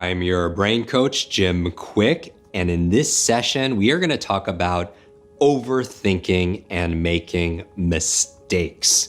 I'm your brain coach, Jim Kwik, and in this session, we are going to talk about overthinking and making mistakes.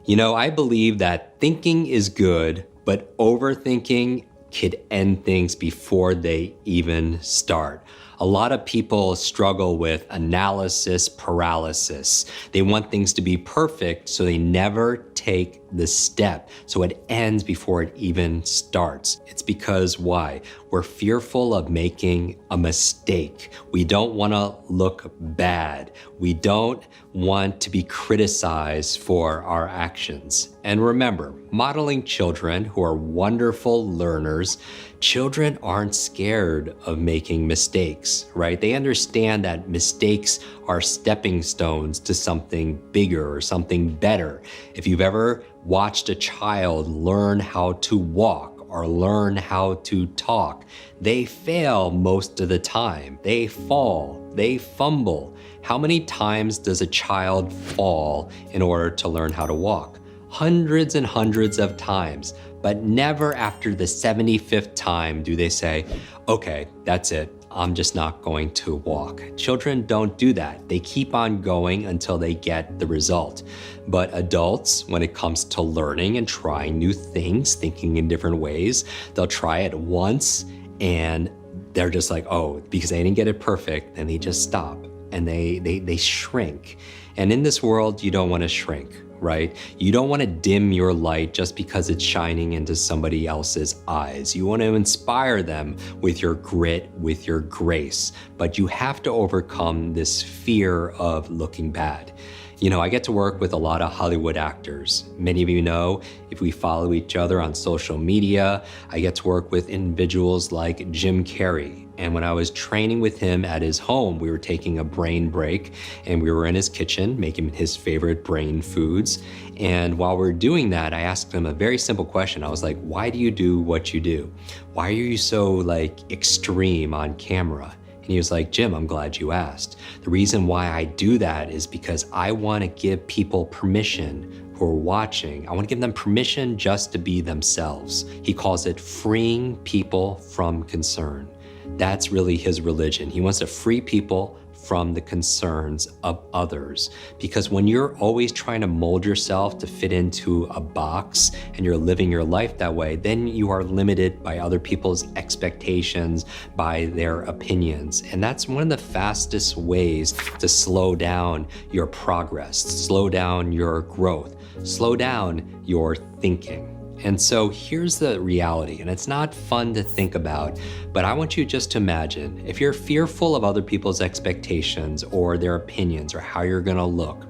You know, I believe that thinking is good, but overthinking could end things before they even start. A lot of people struggle with analysis paralysis. They want things to be perfect, so they never take the step. So it ends before it even starts. It's because why? We're fearful of making a mistake. We don't want to look bad. We don't want to be criticized for our actions. And remember, modeling children who are wonderful learners, children aren't scared of making mistakes, right? They understand that mistakes are stepping stones to something bigger or something better. If you've ever watched a child learn how to walk or learn how to talk, they fail most of the time. They fall, they fumble. How many times does a child fall in order to learn how to walk? Hundreds and hundreds of times, but never after the 75th time do they say, okay, that's it. I'm just not going to walk. Children don't do that. They keep on going until they get the result. But adults, when it comes to learning and trying new things, thinking in different ways, they'll try it once and they're just like, oh, because they didn't get it perfect, and they just stop and they shrink. And in this world, you don't want to shrink, right? You don't want to dim your light just because it's shining into somebody else's eyes. You want to inspire them with your grit, with your grace, but you have to overcome this fear of looking bad. You know, I get to work with a lot of Hollywood actors. Many of you know, if we follow each other on social media, I get to work with individuals like Jim Carrey. And when I was training with him at his home, we were taking a brain break and we were in his kitchen making his favorite brain foods. And while we're doing that, I asked him a very simple question. I was like, why do you do what you do? Why are you so extreme on camera? And he was like, Jim, I'm glad you asked. The reason why I do that is because I want to give people permission who are watching. I want to give them permission just to be themselves. He calls it freeing people from concern. That's really his religion. He wants to free people from the concerns of others. Because when you're always trying to mold yourself to fit into a box and you're living your life that way, then you are limited by other people's expectations, by their opinions. And that's one of the fastest ways to slow down your progress, slow down your growth, slow down your thinking. And so here's the reality, and it's not fun to think about, but I want you just to imagine, if you're fearful of other people's expectations or their opinions or how you're gonna look.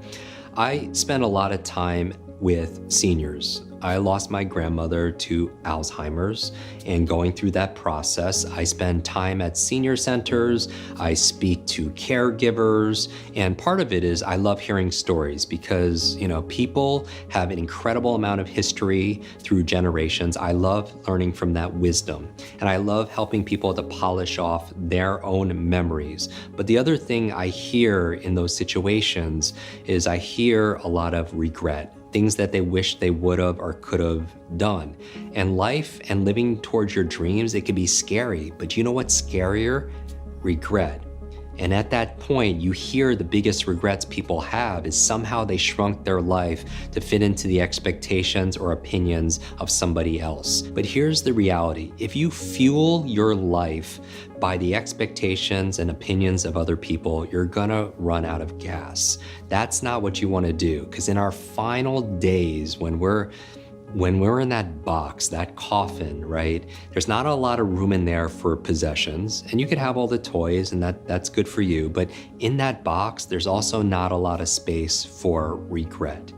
I spend a lot of time with seniors. I lost my grandmother to Alzheimer's, and going through that process, I spend time at senior centers, I speak to caregivers, and part of it is I love hearing stories because, you know, people have an incredible amount of history through generations. I love learning from that wisdom, and I love helping people to polish off their own memories. But the other thing I hear in those situations is I hear a lot of regret. Things that they wish they would have or could have done. And life and living towards your dreams, it can be scary, but you know what's scarier? Regret. And at that point, you hear the biggest regrets people have is somehow they shrunk their life to fit into the expectations or opinions of somebody else. But here's the reality. If you fuel your life by the expectations and opinions of other people, you're gonna run out of gas. That's not what you wanna do, because in our final days, when we're in that box, that coffin, right? There's not a lot of room in there for possessions, and you could have all the toys and that's good for you, but in that box, there's also not a lot of space for regret,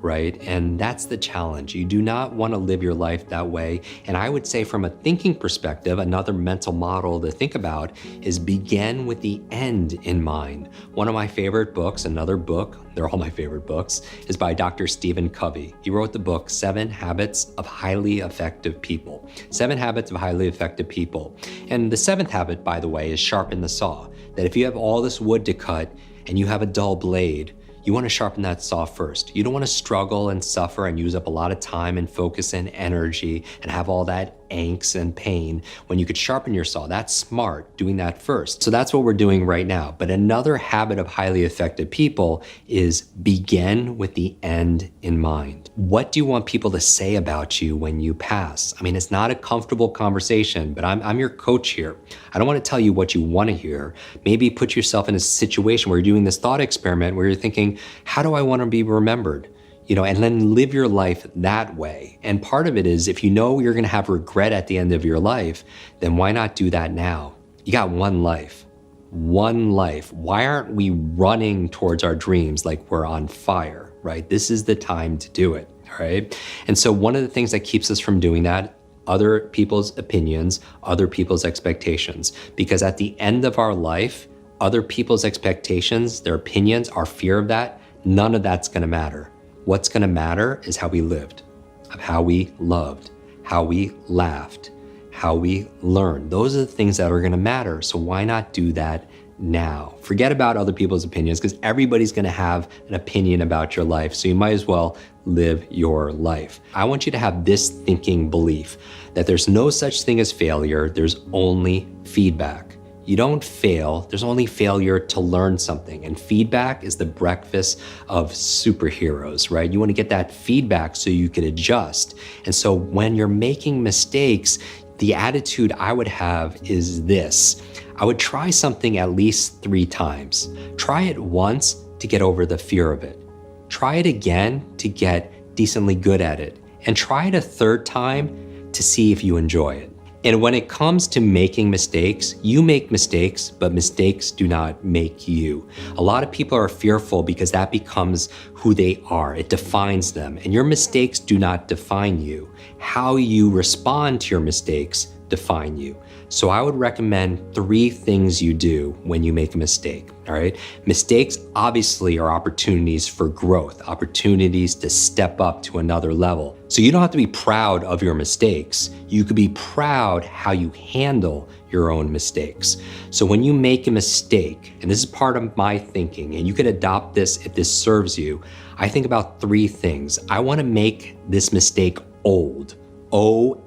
right? And that's the challenge. You do not want to live your life that way. And I would say from a thinking perspective, another mental model to think about is begin with the end in mind. One of my favorite books, another book, they're all my favorite books, is by Dr. Stephen Covey. He wrote the book, 7 Habits of Highly Effective People. 7 Habits of Highly Effective People. And the 7th habit, by the way, is sharpen the saw. That if you have all this wood to cut and you have a dull blade, you want to sharpen that saw first. You don't want to struggle and suffer and use up a lot of time and focus and energy and have all that angst and pain when you could sharpen your saw. That's smart, doing that first. So that's what we're doing right now. But another habit of highly effective people is begin with the end in mind. What do you want people to say about you when you pass? I mean, it's not a comfortable conversation, but I'm your coach here. I don't want to tell you what you want to hear. Maybe put yourself in a situation where you're doing this thought experiment where you're thinking, how do I want to be remembered? And then live your life that way. And part of it is, if you know you're gonna have regret at the end of your life, then why not do that now? You got one life. Why aren't we running towards our dreams like we're on fire, right? This is the time to do it, all right? And so one of the things that keeps us from doing that, other people's opinions, other people's expectations, because at the end of our life, other people's expectations, their opinions, our fear of that, none of that's gonna matter. What's gonna matter is how we lived, of how we loved, how we laughed, how we learned. Those are the things that are gonna matter, so why not do that now? Forget about other people's opinions, because everybody's gonna have an opinion about your life, so you might as well live your life. I want you to have this thinking belief that there's no such thing as failure, there's only feedback. You don't fail, there's only failure to learn something. And feedback is the breakfast of superheroes, right? You wanna get that feedback so you can adjust. And so when you're making mistakes, the attitude I would have is this. I would try something at least 3 times. Try it once to get over the fear of it. Try it again to get decently good at it. And try it a 3rd time to see if you enjoy it. And when it comes to making mistakes, you make mistakes, but mistakes do not make you. A lot of people are fearful because that becomes who they are. It defines them. And your mistakes do not define you. How you respond to your mistakes define you. So I would recommend 3 things you do when you make a mistake, all right? Mistakes obviously are opportunities for growth, opportunities to step up to another level. So you don't have to be proud of your mistakes. You could be proud how you handle your own mistakes. So when you make a mistake, and this is part of my thinking, and you could adopt this if this serves you, I think about 3 things. I wanna make this mistake old, OLD.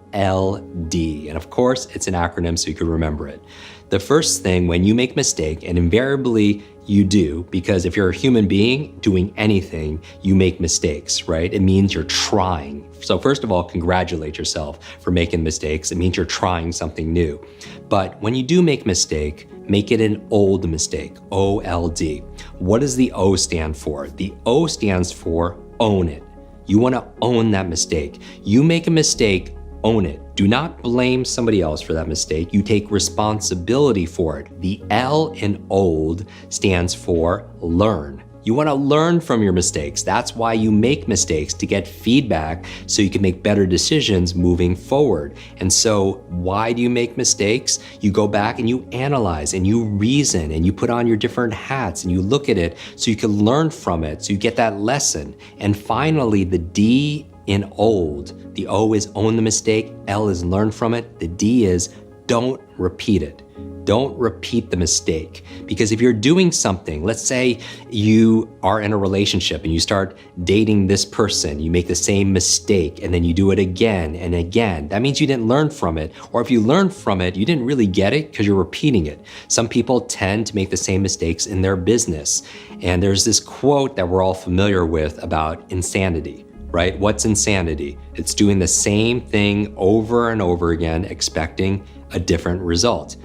And of course, it's an acronym so you can remember it. The first thing when you make a mistake, and invariably you do, because if you're a human being doing anything, you make mistakes, right? It means you're trying. So first of all, congratulate yourself for making mistakes. It means you're trying something new. But when you do make a mistake, make it an old mistake, OLD. What does the O stand for? The O stands for own it. You wanna own that mistake. You make a mistake, own it. Do not blame somebody else for that mistake. You take responsibility for it. The L in old stands for learn. You wanna learn from your mistakes. That's why you make mistakes, to get feedback so you can make better decisions moving forward. And so why do you make mistakes? You go back and you analyze and you reason and you put on your different hats and you look at it so you can learn from it, so you get that lesson. And finally, the D in old, the O is own the mistake, L is learn from it, the D is don't repeat it. Don't repeat the mistake. Because if you're doing something, let's say you are in a relationship and you start dating this person, you make the same mistake and then you do it again and again. That means you didn't learn from it. Or if you learned from it, you didn't really get it because you're repeating it. Some people tend to make the same mistakes in their business. And there's this quote that we're all familiar with about insanity. Right? What's insanity? It's doing the same thing over and over again, expecting a different result.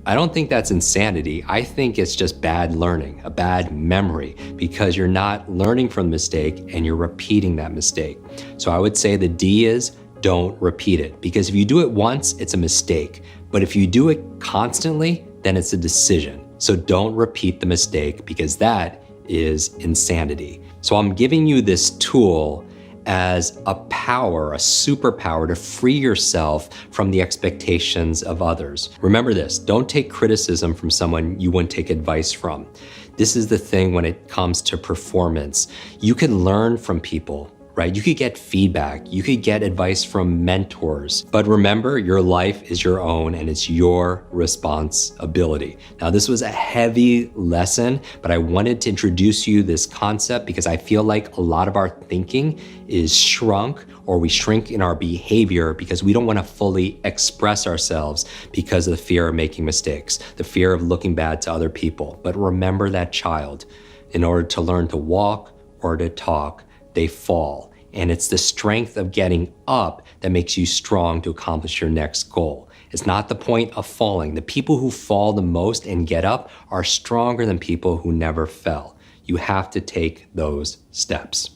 I don't think that's insanity. I think it's just bad learning, a bad memory, because you're not learning from the mistake and you're repeating that mistake. So I would say the D is don't repeat it, because if you do it once, it's a mistake. But if you do it constantly, then it's a decision. So don't repeat the mistake, because that is insanity. So I'm giving you this tool as a power, a superpower to free yourself from the expectations of others. Remember this, don't take criticism from someone you wouldn't take advice from. This is the thing when it comes to performance. You can learn from people, right? You could get feedback, you could get advice from mentors, but remember, your life is your own and it's your responsibility. Now, this was a heavy lesson, but I wanted to introduce you this concept because I feel like a lot of our thinking is shrunk, or we shrink in our behavior because we don't want to fully express ourselves because of the fear of making mistakes, the fear of looking bad to other people. But remember that child, in order to learn to walk or to talk, they fall. And it's the strength of getting up that makes you strong to accomplish your next goal. It's not the point of falling. The people who fall the most and get up are stronger than people who never fell. You have to take those steps.